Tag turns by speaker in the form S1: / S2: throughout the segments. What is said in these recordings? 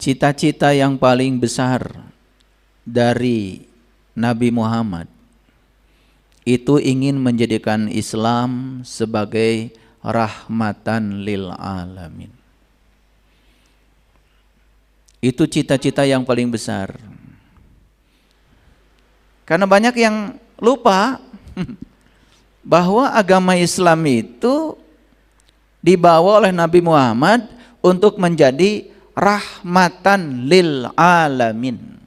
S1: Cita-cita yang paling besar dari Nabi Muhammad itu ingin menjadikan Islam sebagai rahmatan lil alamin. Itu cita-cita yang paling besar. Karena banyak yang lupa bahwa agama Islam itu dibawa oleh Nabi Muhammad untuk menjadi rahmatan lil alamin.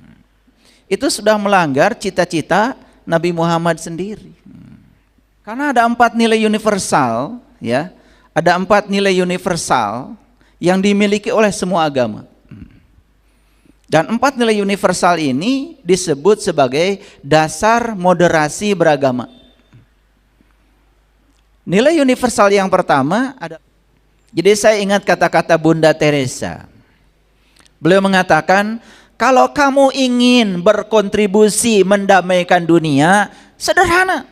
S1: Itu sudah melanggar cita-cita Nabi Muhammad sendiri. Karena ada 4 nilai universal, ya. Ada 4 nilai universal yang dimiliki oleh semua agama. Dan 4 nilai universal ini disebut sebagai dasar moderasi beragama. Nilai universal yang pertama ada. Jadi saya ingat kata-kata Bunda Teresa. Beliau mengatakan, kalau kamu ingin berkontribusi mendamaikan dunia, sederhana.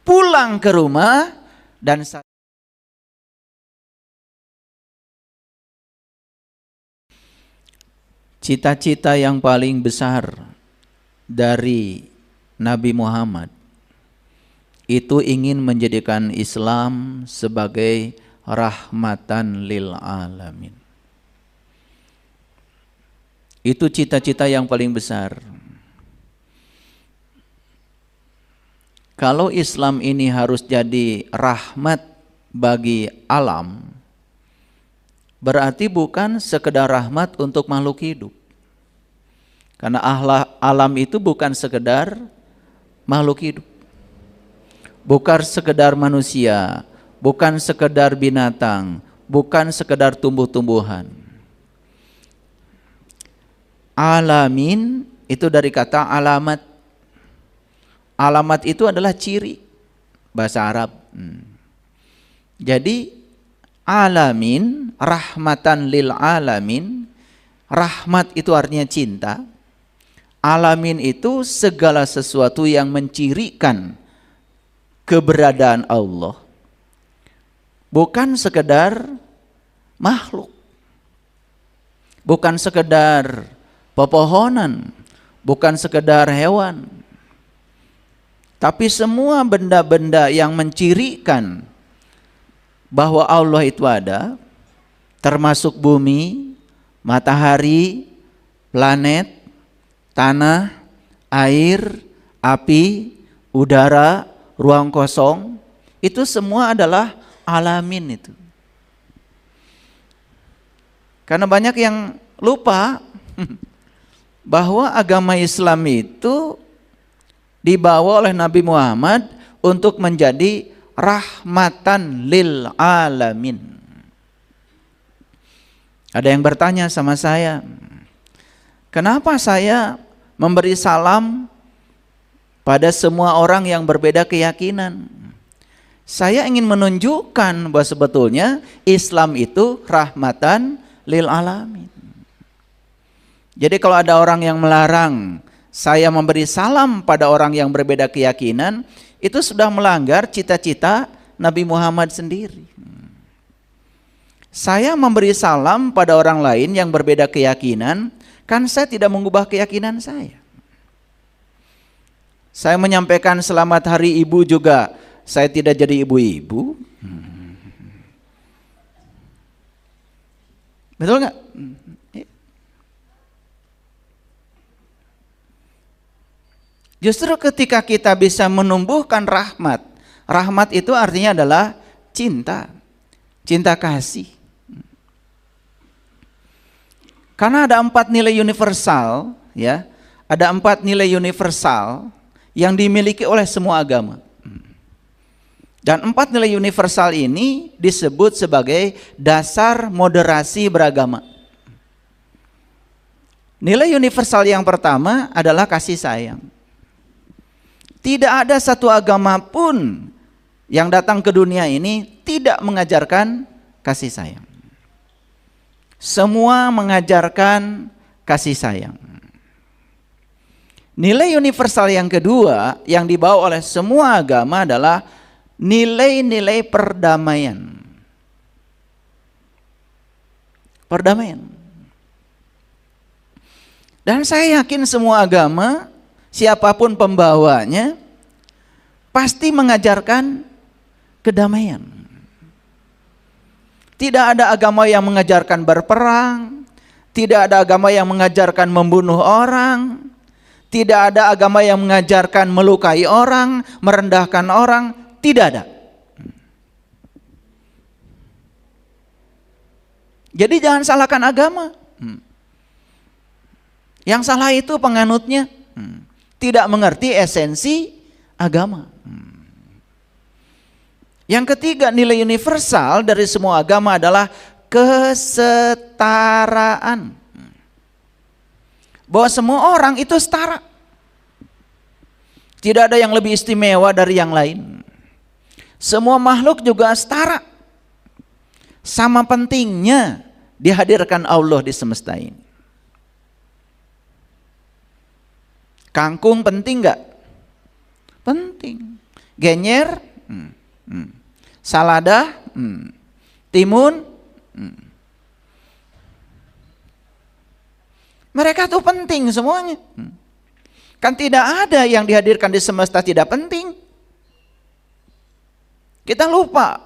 S1: Pulang ke rumah dan cita-cita yang paling besar dari Nabi Muhammad itu ingin menjadikan Islam sebagai rahmatan lil alamin. Itu cita-cita yang paling besar. Kalau Islam ini harus jadi rahmat bagi alam, berarti bukan sekedar rahmat untuk makhluk hidup. Karena alam itu bukan sekedar makhluk hidup. Bukan sekedar manusia, bukan sekedar binatang, bukan sekedar tumbuh-tumbuhan. Alamin itu dari kata alamat. Alamat itu adalah ciri bahasa Arab. Jadi alamin, rahmatan lil alamin. Rahmat itu artinya cinta. Alamin itu segala sesuatu yang mencirikan keberadaan Allah. Bukan sekedar makhluk. Bukan sekedar pepohonan, bukan sekedar hewan. Tapi semua benda-benda yang mencirikan bahwa Allah itu ada, termasuk bumi, matahari, planet, tanah, air, api, udara, ruang kosong, itu semua adalah alamin itu. Karena banyak yang lupa bahwa agama Islam itu dibawa oleh Nabi Muhammad untuk menjadi rahmatan lil alamin. Ada yang bertanya sama saya, kenapa saya memberi salam pada semua orang yang berbeda keyakinan? Saya ingin menunjukkan bahwa sebetulnya Islam itu rahmatan lil alamin. Jadi kalau ada orang yang melarang saya memberi salam pada orang yang berbeda keyakinan, itu sudah melanggar cita-cita Nabi Muhammad sendiri. Saya memberi salam pada orang lain yang berbeda keyakinan, kan saya tidak mengubah keyakinan saya. Saya menyampaikan selamat hari ibu juga, saya tidak jadi ibu-ibu. Betul nggak? Justru ketika kita bisa menumbuhkan rahmat, rahmat itu artinya adalah cinta, cinta kasih. Karena ada 4 nilai universal, ya, ada 4 nilai universal yang dimiliki oleh semua agama. Dan 4 nilai universal ini disebut sebagai dasar moderasi beragama. Nilai universal yang pertama adalah kasih sayang. Tidak ada satu agama pun yang datang ke dunia ini tidak mengajarkan kasih sayang. Semua mengajarkan kasih sayang. Nilai universal yang kedua yang dibawa oleh semua agama adalah nilai-nilai perdamaian. Perdamaian. Dan saya yakin semua agama, siapapun pembawanya, pasti mengajarkan kedamaian. Tidak ada agama yang mengajarkan berperang, tidak ada agama yang mengajarkan membunuh orang, tidak ada agama yang mengajarkan melukai orang, merendahkan orang, tidak ada. Jadi jangan salahkan agama. Yang salah itu penganutnya tidak mengerti esensi agama. Yang ketiga, nilai universal dari semua agama adalah kesetaraan. Bahwa semua orang itu setara. Tidak ada yang lebih istimewa dari yang lain. Semua makhluk juga setara. Sama pentingnya dihadirkan Allah di semesta ini. Kangkung penting enggak? Penting. Genyer, salada, timun, mereka tuh penting semuanya. Kan tidak ada yang dihadirkan di semesta tidak penting. Kita lupa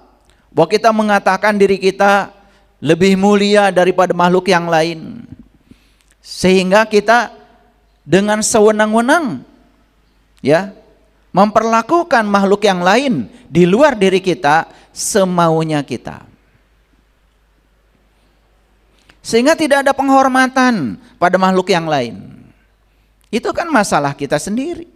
S1: bahwa kita mengatakan diri kita lebih mulia daripada makhluk yang lain, sehingga kita dengan sewenang-wenang ya memperlakukan makhluk yang lain di luar diri kita semaunya kita, sehingga tidak ada penghormatan pada makhluk yang lain. Itu kan masalah kita sendiri.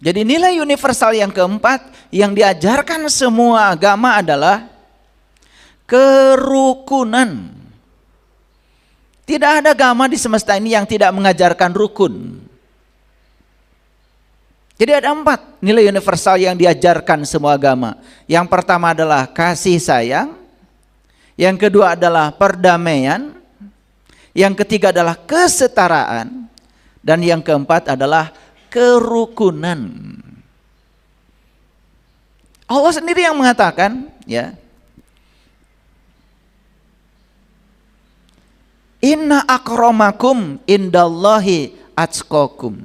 S1: Jadi nilai universal yang keempat yang diajarkan semua agama adalah kerukunan. Tidak ada agama di semesta ini yang tidak mengajarkan rukun. Jadi ada 4 nilai universal yang diajarkan semua agama. Yang pertama adalah kasih sayang, yang kedua adalah perdamaian, yang ketiga adalah kesetaraan, dan yang keempat adalah kerukunan. Allah sendiri yang mengatakan, ya, inna akramakum indallahi atqakum.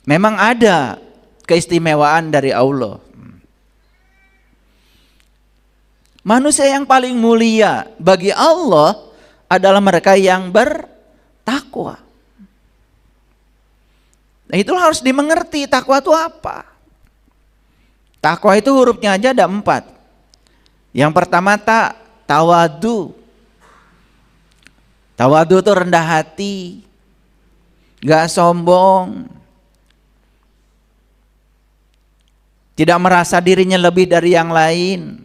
S1: Memang ada keistimewaan dari Allah. Manusia yang paling mulia bagi Allah adalah mereka yang bertakwa. Nah, itulah harus dimengerti takwa itu apa. Takwa itu hurufnya aja ada 4. Yang pertama tawadu. Tawadu itu rendah hati, gak sombong, tidak merasa dirinya lebih dari yang lain.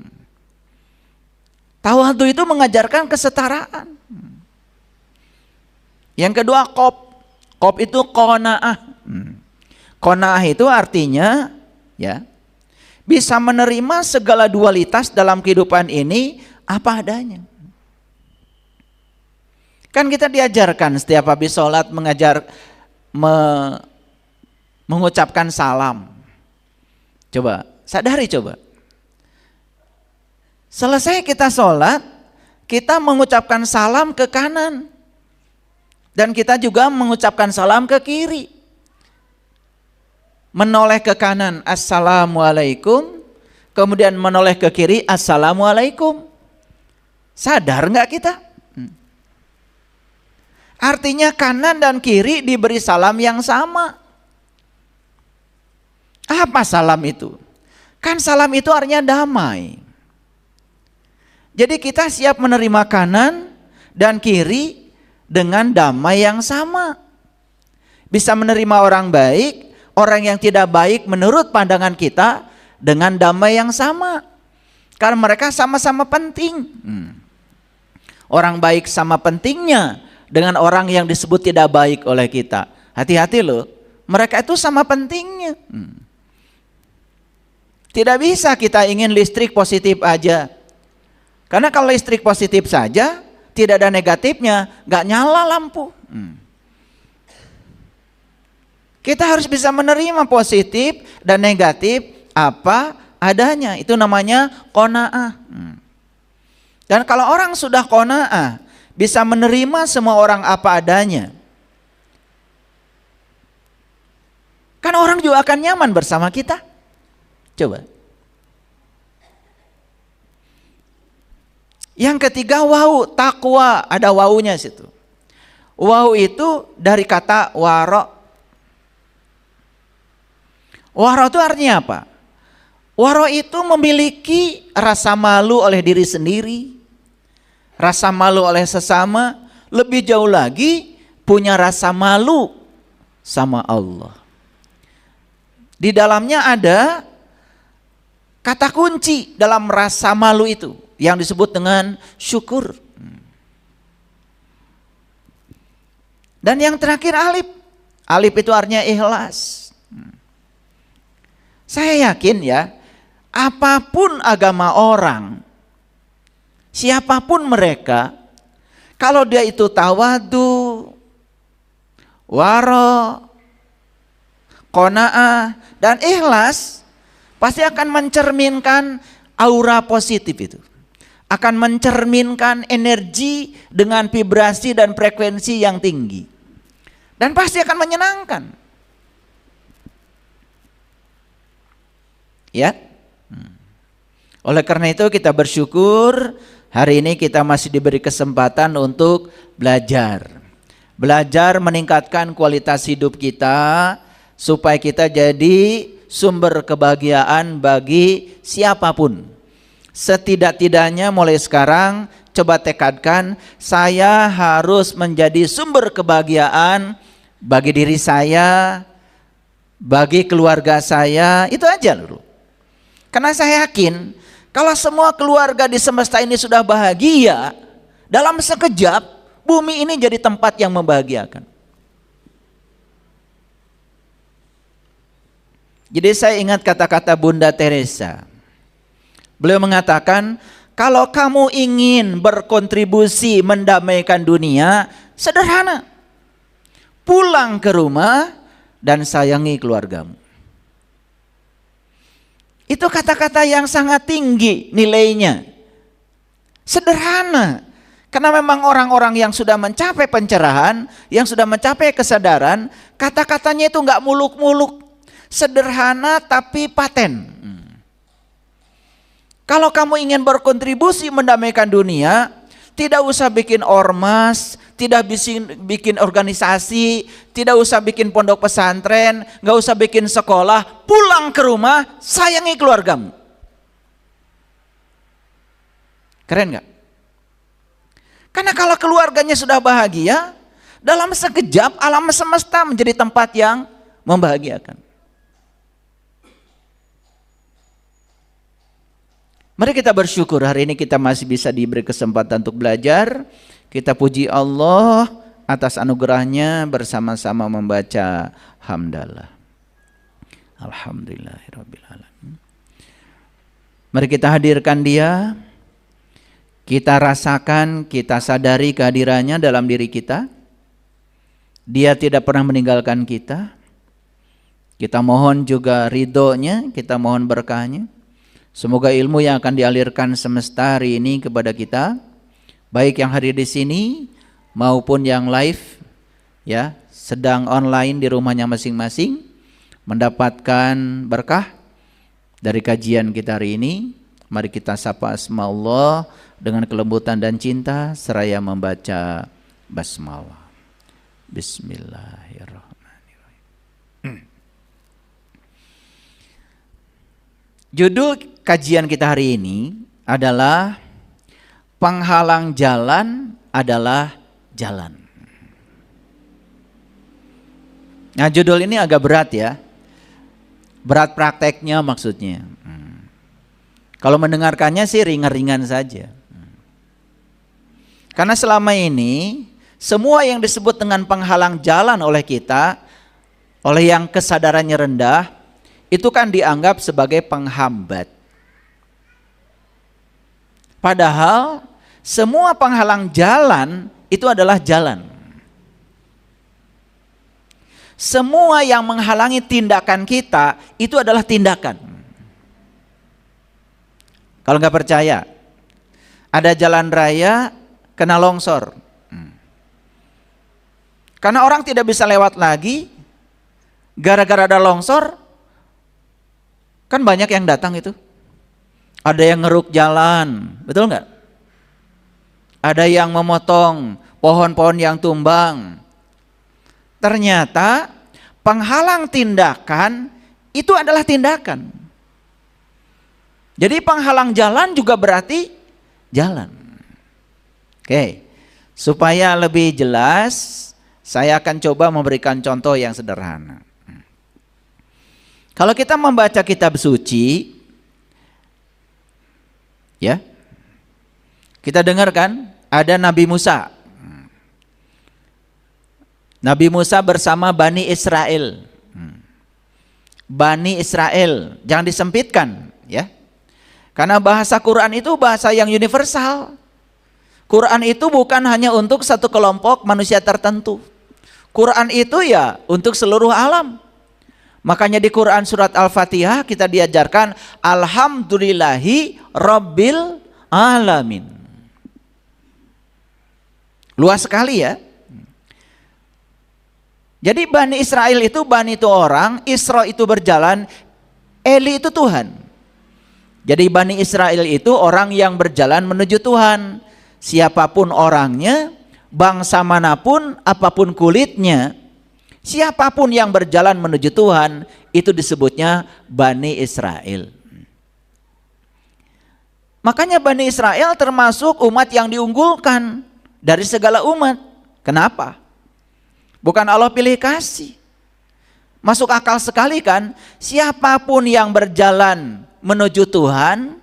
S1: Tawadu itu mengajarkan kesetaraan. Yang kedua qop itu qanaah. Qanaah itu artinya ya bisa menerima segala dualitas dalam kehidupan ini apa adanya. Kan kita diajarkan setiap habis sholat mengucapkan salam. Coba sadari coba. Selesai kita sholat, kita mengucapkan salam ke kanan. Dan kita juga mengucapkan salam ke kiri. Menoleh ke kanan, assalamualaikum. Kemudian menoleh ke kiri, assalamualaikum. Sadar nggak kita? Artinya kanan dan kiri diberi salam yang sama. Apa salam itu? Kan salam itu artinya damai. Jadi kita siap menerima kanan dan kiri dengan damai yang sama. Bisa menerima orang baik, orang yang tidak baik menurut pandangan kita dengan damai yang sama. Karena mereka sama-sama penting. Orang baik sama pentingnya dengan orang yang disebut tidak baik oleh kita. Hati-hati loh, mereka itu sama pentingnya. Tidak bisa kita ingin listrik positif aja. Karena kalau listrik positif saja, tidak ada negatifnya, gak nyala lampu. Kita harus bisa menerima positif dan negatif apa adanya. Itu namanya qanaah. Dan kalau orang sudah qanaah, bisa menerima semua orang apa adanya, kan orang juga akan nyaman bersama kita. Coba. Yang ketiga, wau, takwa, ada waunya situ. Wau itu dari kata waro. Waro itu artinya apa? Waro itu memiliki rasa malu oleh diri sendiri, rasa malu oleh sesama, lebih jauh lagi punya rasa malu sama Allah. Di dalamnya ada kata kunci dalam rasa malu itu yang disebut dengan syukur. Dan yang terakhir alif. Alif itu artinya ikhlas. Saya yakin ya, apapun agama orang, siapapun mereka, kalau dia itu tawadu, waro, qanaah, dan ikhlas, pasti akan mencerminkan aura positif itu. Akan mencerminkan energi dengan vibrasi dan frekuensi yang tinggi. Dan pasti akan menyenangkan. Ya. Oleh karena itu kita bersyukur hari ini kita masih diberi kesempatan untuk belajar. Belajar meningkatkan kualitas hidup kita supaya kita jadi sumber kebahagiaan bagi siapapun. Setidak-tidaknya mulai sekarang coba tekadkan, saya harus menjadi sumber kebahagiaan bagi diri saya, bagi keluarga saya, itu aja dulu. Karena saya yakin kalau semua keluarga di semesta ini sudah bahagia, dalam sekejap bumi ini jadi tempat yang membahagiakan. Jadi saya ingat kata-kata Bunda Teresa. Beliau mengatakan, kalau kamu ingin berkontribusi mendamaikan dunia, sederhana. Pulang ke rumah dan sayangi keluargamu. Itu kata-kata yang sangat tinggi nilainya. Sederhana. Karena memang orang-orang yang sudah mencapai pencerahan, yang sudah mencapai kesadaran, kata-katanya itu enggak muluk-muluk. Sederhana tapi paten. Kalau kamu ingin berkontribusi mendamaikan dunia, tidak usah bikin ormas, tidak bikin organisasi, tidak usah bikin pondok pesantren, nggak usah bikin sekolah, pulang ke rumah, sayangi keluargamu. Keren nggak? Karena kalau keluarganya sudah bahagia, dalam sekejap alam semesta menjadi tempat yang membahagiakan. Mari kita bersyukur hari ini kita masih bisa diberi kesempatan untuk belajar. Kita puji Allah atas anugerahnya bersama-sama membaca hamdalah. Alhamdulillahirabbil alamin. Mari kita hadirkan dia. Kita rasakan, kita sadari kehadirannya dalam diri kita. Dia tidak pernah meninggalkan kita. Kita mohon juga ridhonya, kita mohon berkahnya. Semoga ilmu yang akan dialirkan semesta hari ini kepada kita, baik yang hadir di sini maupun yang live, ya, sedang online di rumahnya masing-masing, mendapatkan berkah dari kajian kita hari ini. Mari kita sapa asma Allah dengan kelembutan dan cinta seraya membaca basmalah. Bismillahirrahmanirrahim. Judul kajian kita hari ini adalah penghalang jalan adalah jalan. Nah, judul ini agak berat ya. Berat prakteknya maksudnya. Kalau mendengarkannya sih ringan-ringan saja. Karena selama ini semua yang disebut dengan penghalang jalan oleh kita, oleh yang kesadarannya rendah, itu kan dianggap sebagai penghambat. Padahal semua penghalang jalan itu adalah jalan. Semua yang menghalangi tindakan kita itu adalah tindakan. Kalau nggak percaya, ada jalan raya kena longsor. Karena orang tidak bisa lewat lagi, gara-gara ada longsor, kan banyak yang datang itu. Ada yang ngeruk jalan, betul nggak? Ada yang memotong pohon-pohon yang tumbang. Ternyata penghalang tindakan itu adalah tindakan. Jadi penghalang jalan juga berarti jalan. Oke, supaya lebih jelas, saya akan coba memberikan contoh yang sederhana. Kalau kita membaca kitab suci, ya, kita dengarkan ada Nabi Musa. Nabi Musa bersama Bani Israel. Bani Israel, jangan disempitkan, ya. Karena bahasa Quran itu bahasa yang universal. Quran itu bukan hanya untuk satu kelompok manusia tertentu. Quran itu ya untuk seluruh alam. Makanya di Quran surat Al-Fatihah kita diajarkan Alhamdulillahi Rabbil Alamin. Luas sekali ya. Jadi Bani Israel itu, Bani itu orang, Isra itu berjalan, Eli itu Tuhan. Jadi Bani Israel itu orang yang berjalan menuju Tuhan. Siapapun orangnya, bangsa manapun, apapun kulitnya, siapapun yang berjalan menuju Tuhan, itu disebutnya Bani Israel. Makanya Bani Israel termasuk umat yang diunggulkan dari segala umat. Kenapa? Bukan Allah pilih kasih. Masuk akal sekali kan? Siapapun yang berjalan menuju Tuhan,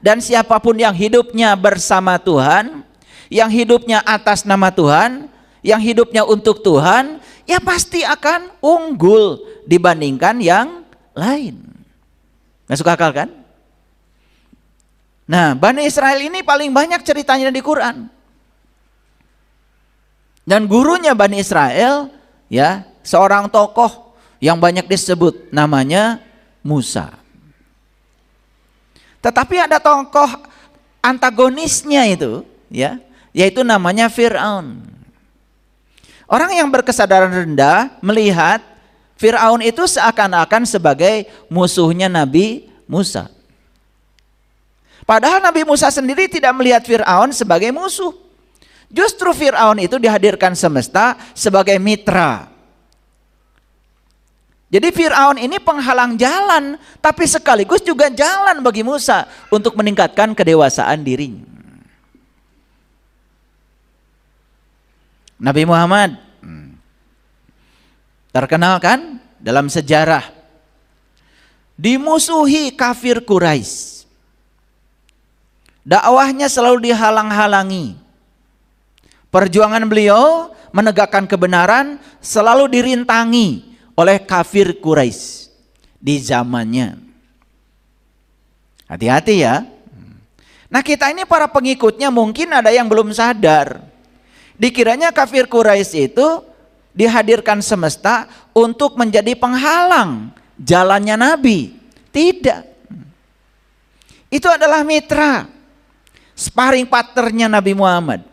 S1: dan siapapun yang hidupnya bersama Tuhan, yang hidupnya atas nama Tuhan, yang hidupnya untuk Tuhan, ya pasti akan unggul dibandingkan yang lain. Masuk akal kan? Nah, Bani Israel ini paling banyak ceritanya di Quran. Dan gurunya Bani Israel, ya, seorang tokoh yang banyak disebut, namanya Musa. Tetapi ada tokoh antagonisnya itu, ya, yaitu namanya Fir'aun. Orang yang berkesadaran rendah melihat Fir'aun itu seakan-akan sebagai musuhnya Nabi Musa. Padahal Nabi Musa sendiri tidak melihat Fir'aun sebagai musuh. Justru Fir'aun itu dihadirkan semesta sebagai mitra. Jadi Fir'aun ini penghalang jalan, tapi sekaligus juga jalan bagi Musa untuk meningkatkan kedewasaan dirinya. Nabi Muhammad terkenal kan dalam sejarah dimusuhi kafir Quraisy. Dakwahnya selalu dihalang-halangi. Perjuangan beliau menegakkan kebenaran selalu dirintangi oleh kafir Quraisy di zamannya. Hati-hati ya. Nah, kita ini para pengikutnya mungkin ada yang belum sadar. Dikiranya kafir Quraisy itu dihadirkan semesta untuk menjadi penghalang jalannya Nabi. Tidak. Itu adalah mitra, sparring partnernya Nabi Muhammad.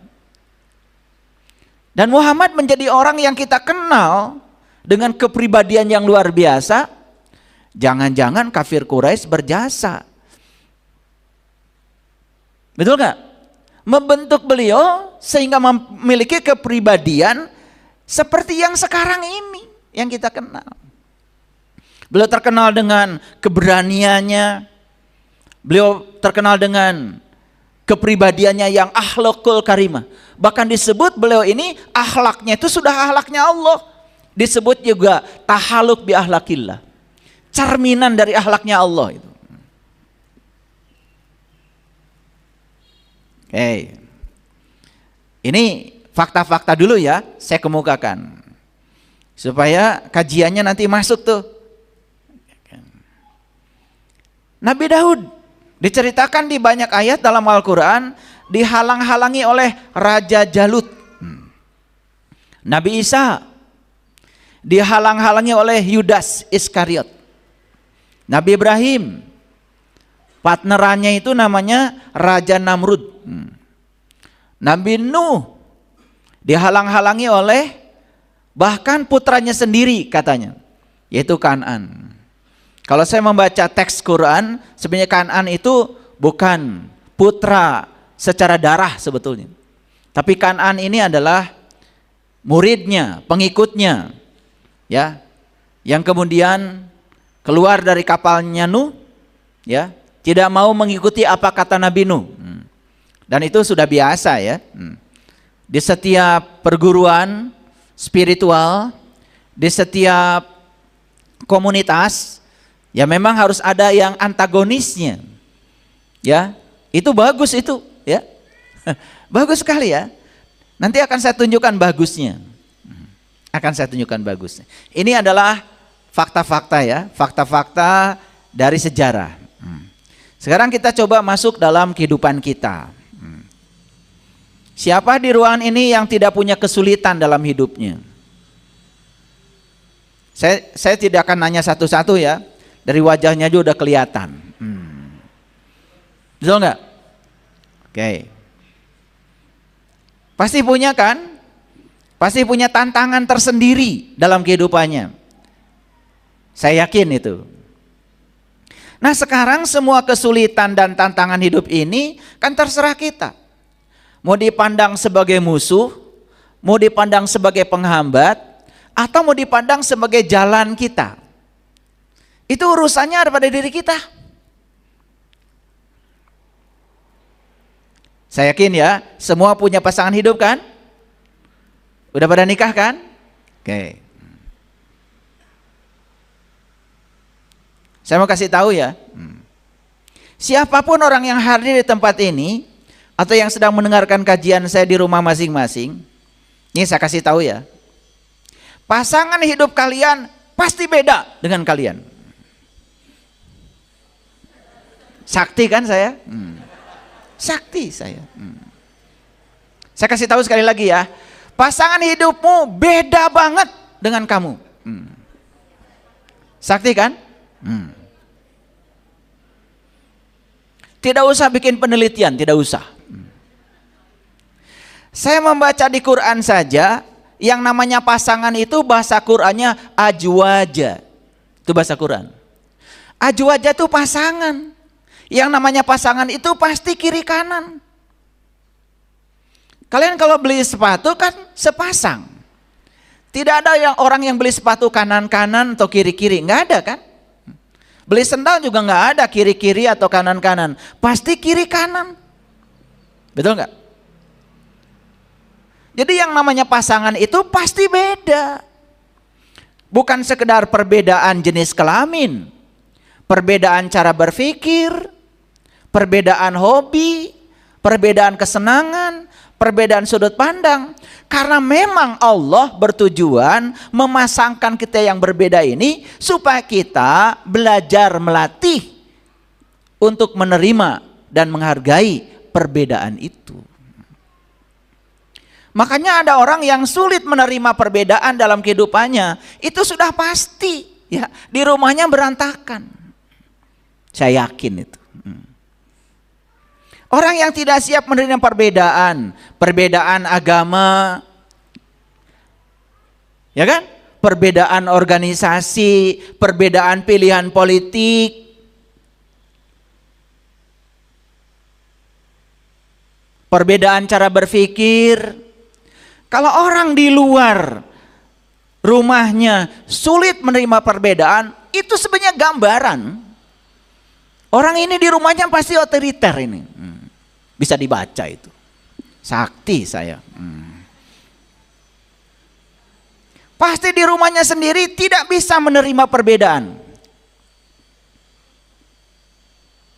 S1: Dan Muhammad menjadi orang yang kita kenal dengan kepribadian yang luar biasa. Jangan-jangan kafir Quraisy berjasa. Betul gak? Membentuk beliau sehingga memiliki kepribadian seperti yang sekarang ini yang kita kenal. Beliau terkenal dengan keberaniannya. Beliau terkenal dengan kepribadiannya yang akhlakul karimah. Bahkan disebut beliau ini akhlaknya itu sudah akhlaknya Allah. Disebut juga tahaluk bi akhlakillah. Cerminan dari akhlaknya Allah itu. Ini fakta-fakta dulu ya, saya kemukakan. Supaya kajiannya nanti masuk tuh. Nabi Daud diceritakan di banyak ayat dalam Al-Quran dihalang-halangi oleh Raja Jalut. Nabi Isa dihalang-halangi oleh Yudas Iskariot. Nabi Ibrahim Partnerannya itu namanya Raja Namrud. Nabi Nuh dihalang-halangi oleh bahkan putranya sendiri katanya, yaitu Kan'an. Kalau saya membaca teks Quran, sebenarnya Kan'an itu bukan putra secara darah sebetulnya. Tapi Kan'an ini adalah muridnya, pengikutnya, ya, yang kemudian keluar dari kapalnya Nuh, ya, tidak mau mengikuti apa kata Nabi Nuh. Dan itu sudah biasa ya. Di setiap perguruan spiritual, di setiap komunitas, ya memang harus ada yang antagonisnya. Ya, itu bagus itu, ya. Bagus sekali ya. Nanti akan saya tunjukkan bagusnya. Akan saya tunjukkan bagusnya. Ini adalah fakta-fakta ya, fakta-fakta dari sejarah. Sekarang kita coba masuk dalam kehidupan kita. Siapa di ruangan ini yang tidak punya kesulitan dalam hidupnya? Saya tidak akan nanya satu-satu ya. Dari wajahnya juga udah kelihatan. Betul nggak? Oke. Pasti punya kan? Pasti punya tantangan tersendiri dalam kehidupannya. Saya yakin itu. Nah sekarang semua kesulitan dan tantangan hidup ini kan terserah kita. Mau dipandang sebagai musuh, mau dipandang sebagai penghambat, atau mau dipandang sebagai jalan kita. Itu urusannya ada pada diri kita. Saya yakin ya, semua punya pasangan hidup kan? Udah pada nikah kan? Oke. Saya mau kasih tahu ya. Siapapun orang yang hadir di tempat ini, atau yang sedang mendengarkan kajian saya di rumah masing-masing, ini saya kasih tahu ya, pasangan hidup kalian pasti beda dengan kalian. Sakti kan saya? Sakti saya. Saya kasih tahu sekali lagi ya, pasangan hidupmu beda banget dengan kamu. Sakti kan? Tidak usah bikin penelitian, tidak usah. Saya membaca di Quran saja, yang namanya pasangan itu bahasa Qurannya ajwaja. Itu bahasa Quran. Ajwaja itu pasangan. Yang namanya pasangan itu pasti kiri kanan. Kalian kalau beli sepatu kan sepasang. Tidak ada orang yang beli sepatu kanan-kanan atau kiri-kiri, nggak ada kan? Beli sendal juga nggak ada kiri-kiri atau kanan-kanan, pasti kiri kanan. Betul nggak? Jadi yang namanya pasangan itu pasti beda. Bukan sekedar perbedaan jenis kelamin, perbedaan cara berpikir, perbedaan hobi, perbedaan kesenangan, perbedaan sudut pandang. Karena memang Allah bertujuan memasangkan kita yang berbeda ini supaya kita belajar melatih untuk menerima dan menghargai perbedaan itu. Makanya ada orang yang sulit menerima perbedaan dalam kehidupannya. Itu sudah pasti ya, di rumahnya berantakan. Saya yakin itu. Orang yang tidak siap menerima perbedaan, perbedaan agama, ya kan? Perbedaan organisasi, perbedaan pilihan politik, perbedaan cara berpikir. Kalau orang di luar rumahnya sulit menerima perbedaan, itu sebenarnya gambaran orang ini di rumahnya pasti otoriter ini. Bisa dibaca itu. Sakti saya. Pasti di rumahnya sendiri tidak bisa menerima perbedaan.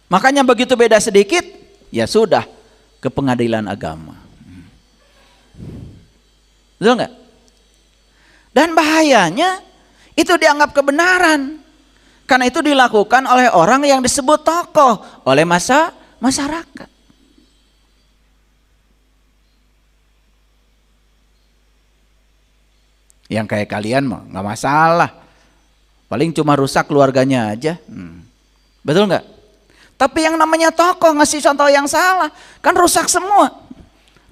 S1: Makanya begitu beda sedikit, ya sudah ke pengadilan agama. Betul nggak? Dan bahayanya itu dianggap kebenaran. Karena itu dilakukan oleh orang yang disebut tokoh, oleh masyarakat. Yang kayak kalian mah nggak masalah. Paling cuma rusak keluarganya aja. Betul nggak? Tapi yang namanya tokoh ngasih contoh yang salah, kan rusak semua.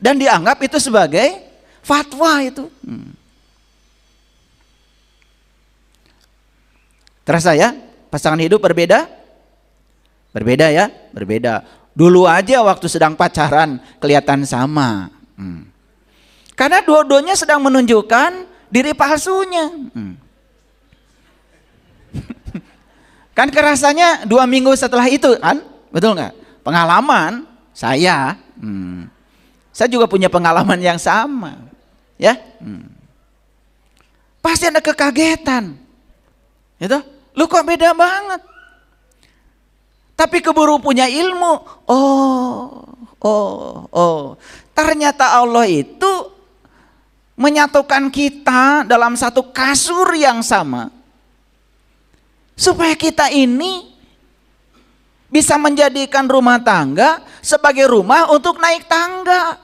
S1: Dan dianggap itu sebagai fatwa itu. Terasa ya, pasangan hidup berbeda? Berbeda ya, berbeda. Dulu aja waktu sedang pacaran kelihatan sama. Karena dua-duanya sedang menunjukkan diri palsunya. Kan kerasanya 2 minggu setelah itu kan, betul nggak? Pengalaman saya juga punya pengalaman yang sama, ya. Pasti ada kekagetan, gitu. Lu kok beda banget? Tapi keburu punya ilmu. Ternyata Allah itu menyatukan kita dalam satu kasur yang sama, supaya kita ini bisa menjadikan rumah tangga sebagai rumah untuk naik tangga.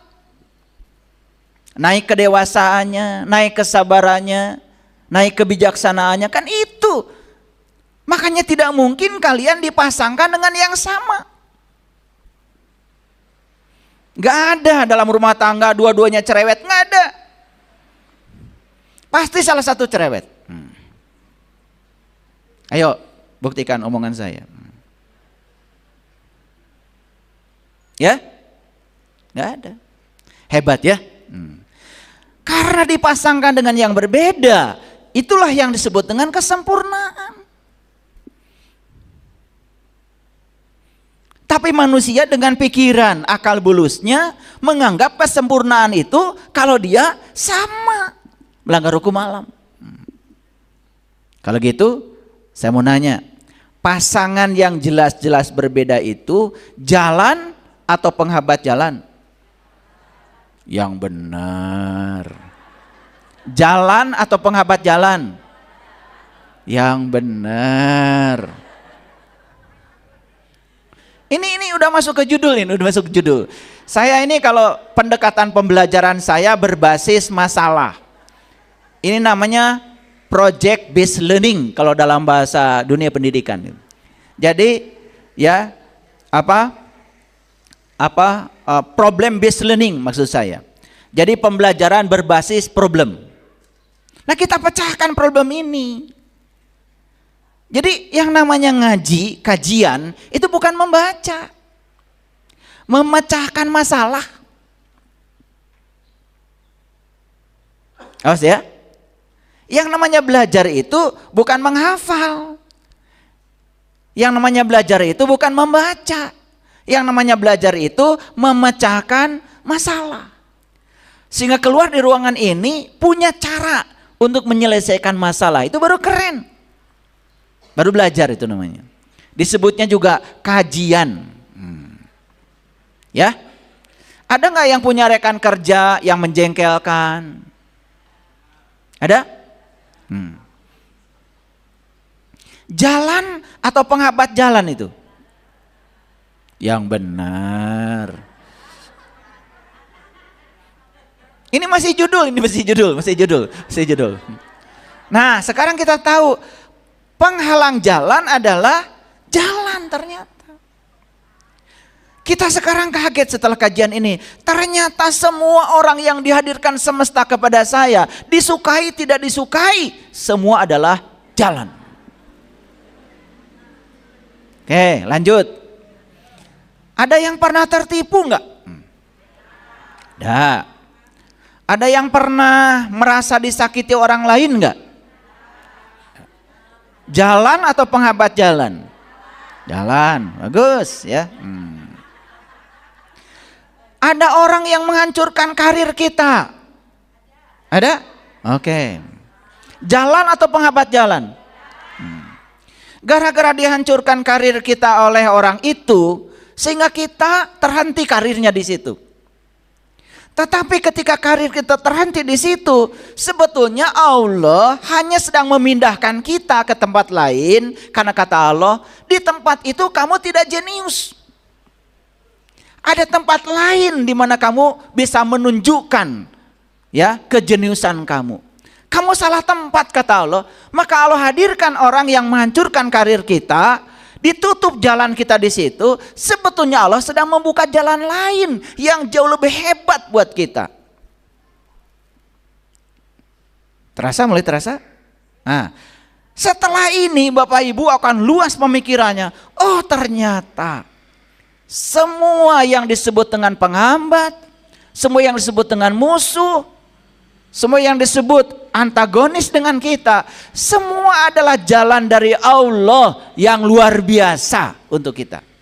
S1: Naik kedewasaannya, naik kesabarannya, naik kebijaksanaannya, kan itu. Makanya tidak mungkin kalian dipasangkan dengan yang sama. Gak ada dalam rumah tangga dua-duanya cerewet, gak ada. Pasti salah satu cerewet. Ayo buktikan omongan saya. Ya? Gak ada. Hebat ya? Karena dipasangkan dengan yang berbeda, itulah yang disebut dengan kesempurnaan. Tapi manusia dengan pikiran akal bulusnya menganggap kesempurnaan itu kalau dia sama, melanggar hukum alam. Kalau gitu saya mau nanya, pasangan yang jelas-jelas berbeda itu jalan atau penghambat jalan? Yang benar. Jalan atau penghambat jalan? Yang benar. Ini udah masuk ke judul ini, udah masuk ke judul. Saya ini kalau pendekatan pembelajaran saya berbasis masalah. Ini namanya project based learning kalau dalam bahasa dunia pendidikan. Jadi ya problem based learning maksud saya. Jadi pembelajaran berbasis problem. Nah, kita pecahkan problem ini. Jadi yang namanya ngaji, kajian itu bukan membaca, memecahkan masalah. Awas ya. Yang namanya belajar itu bukan menghafal. Yang namanya belajar itu bukan membaca. Yang namanya belajar itu memecahkan masalah. Sehingga keluar di ruangan ini punya cara untuk menyelesaikan masalah. Itu baru keren. Baru belajar itu namanya. Disebutnya juga kajian. Ya. Ada nggak yang punya rekan kerja yang menjengkelkan? Ada? Jalan atau penghambat jalan itu? Yang benar. Ini masih judul. Nah, sekarang kita tahu penghalang jalan adalah jalan ternyata. Kita sekarang kaget setelah kajian ini. Ternyata semua orang yang dihadirkan semesta kepada saya, disukai tidak disukai, semua adalah jalan. Oke, lanjut. Ada yang pernah tertipu enggak? Ada. Ada yang pernah merasa disakiti orang lain enggak? Jalan atau penghambat jalan? Jalan, bagus ya. Ada orang yang menghancurkan karir kita? Ada? Oke. Jalan atau penghambat jalan? Gara-gara dihancurkan karir kita oleh orang itu, sehingga kita terhenti karirnya di situ. Tetapi ketika karir kita terhenti di situ, sebetulnya Allah hanya sedang memindahkan kita ke tempat lain, karena kata Allah, di tempat itu kamu tidak jenius. Ada tempat lain di mana kamu bisa menunjukkan ya kejeniusan kamu. Kamu salah tempat kata Allah, maka Allah hadirkan orang yang menghancurkan karir kita, ditutup jalan kita di situ, sebetulnya Allah sedang membuka jalan lain yang jauh lebih hebat buat kita. Terasa, mulai terasa? Nah, setelah ini Bapak Ibu akan luas pemikirannya. Oh, ternyata semua yang disebut dengan penghambat, semua yang disebut dengan musuh, semua yang disebut antagonis dengan kita, semua adalah jalan dari Allah yang luar biasa untuk kita.